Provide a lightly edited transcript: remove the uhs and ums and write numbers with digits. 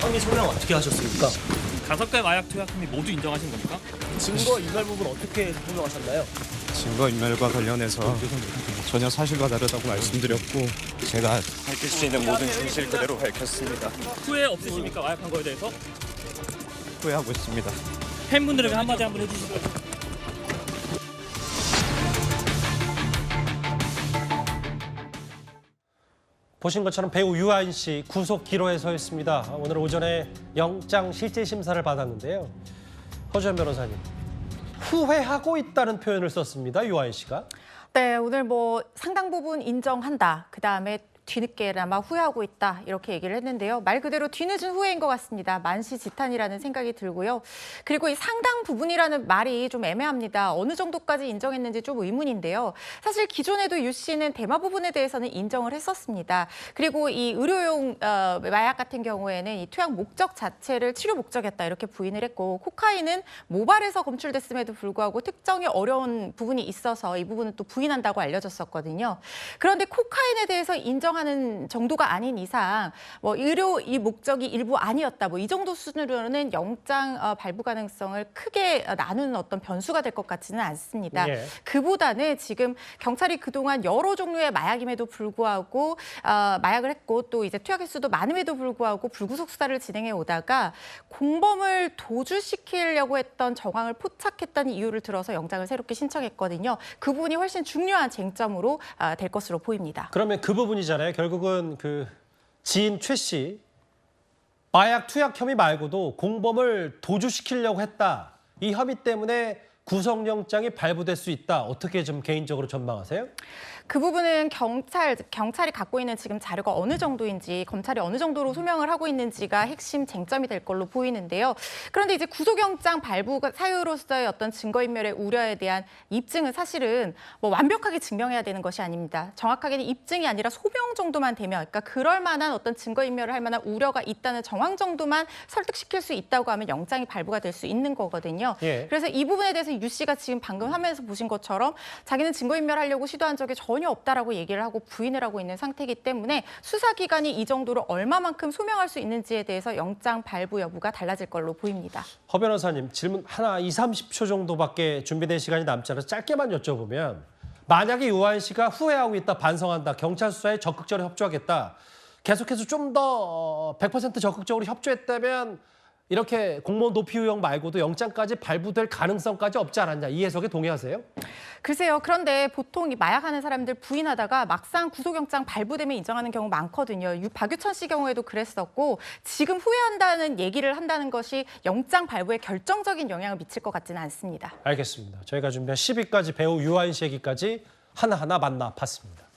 혐의 소명 어떻게 하셨습니까? 5개 마약 투약 혐의 모두 인정하신 겁니까? 증거 인멸 부분 어떻게 소명하셨나요? 증거인멸과 관련해서 전혀 사실과 다르다고 말씀드렸고 제가 밝힐 수 있는 모든 진실 그대로 밝혔습니다. 후회 없으십니까? 마약한 거에 대해서? 후회하고 있습니다. 팬분들에게 한마디 한번 해주시죠. 보신 것처럼 배우 유아인 씨 구속 기로에 서 있습니다. 오늘 오전에 영장 실질 심사를 받았는데요. 허주현 변호사님, 후회하고 있다는 표현을 썼습니다. 유아인 씨가. 네, 오늘 뭐 상당 부분 인정한다. 그다음에 뒤늦게나마 후회하고 있다. 이렇게 얘기를 했는데요. 말 그대로 뒤늦은 후회인 것 같습니다. 만시지탄이라는 생각이 들고요. 그리고 이 상당 부분이라는 말이 좀 애매합니다. 어느 정도까지 인정했는지 좀 의문인데요. 사실 기존에도 유 씨는 대마 부분에 대해서는 인정을 했었습니다. 그리고 이 의료용 마약 같은 경우에는 이 투약 목적 자체를 치료 목적이었다 이렇게 부인을 했고, 코카인은 모발에서 검출됐음에도 불구하고 특정이 어려운 부분이 있어서 이 부분은 또 부인한다고 알려졌었거든요. 그런데 코카인에 대해서 인정하는 정도가 아닌 이상 뭐 의료 이 목적이 일부 아니었다, 뭐 이 정도 수준으로는 영장 발부 가능성을 크게 나누는 어떤 변수가 될 것 같지는 않습니다. 예. 그보다는 지금 경찰이 그동안 여러 종류의 마약임에도 불구하고 마약을 했고 또 이제 투약 횟수도 많음에도 불구하고 불구속 수사를 진행해 오다가 공범을 도주시키려고 했던 정황을 포착했다는 이유를 들어서 영장을 새롭게 신청했거든요. 그 부분이 훨씬 중요한 쟁점으로 될 것으로 보입니다. 그러면 그 부분이잖아요. 결국은 그 지인 최 씨 마약 투약 혐의 말고도 공범을 도주시키려고 했다. 이 혐의 때문에 구속영장이 발부될 수 있다. 어떻게 좀 개인적으로 전망하세요? 그 부분은 경찰이 갖고 있는 지금 자료가 어느 정도인지, 검찰이 어느 정도로 소명을 하고 있는지가 핵심 쟁점이 될 걸로 보이는데요. 그런데 이제 구속영장 발부 사유로서의 어떤 증거인멸의 우려에 대한 입증은 사실은 뭐 완벽하게 증명해야 되는 것이 아닙니다. 정확하게는 입증이 아니라 소명 정도만 되면, 그러니까 그럴 만한 어떤 증거인멸을 할 만한 우려가 있다는 정황 정도만 설득시킬 수 있다고 하면 영장이 발부가 될 수 있는 거거든요. 예. 그래서 이 부분에 대해서 유 씨가 지금 방금 화면에서 보신 것처럼 자기는 증거인멸하려고 시도한 적이 전혀 없다라고 얘기를 하고 부인을 하고 있는 상태이기 때문에 수사기관이 이 정도로 얼마만큼 소명할 수 있는지에 대해서 영장 발부 여부가 달라질 걸로 보입니다. 허 변호사님, 질문 하나 30초 정도밖에 준비된 시간이 남지 않아서 짧게만 여쭤보면, 만약에 유아인 씨가 후회하고 있다, 반성한다, 경찰 수사에 적극적으로 협조하겠다, 계속해서 좀 더 100% 적극적으로 협조했다면 이렇게 공무원 도피 의혹 말고도 영장까지 발부될 가능성까지 없지 않았냐, 이 해석에 동의하세요? 글쎄요. 그런데 보통 이 마약하는 사람들 부인하다가 막상 구속영장 발부되면 인정하는 경우 많거든요. 박유천 씨 경우에도 그랬었고, 지금 후회한다는 얘기를 한다는 것이 영장 발부에 결정적인 영향을 미칠 것 같지는 않습니다. 알겠습니다. 저희가 준비한 10위까지 배우 유아인 씨 얘기까지 하나하나 만나봤습니다.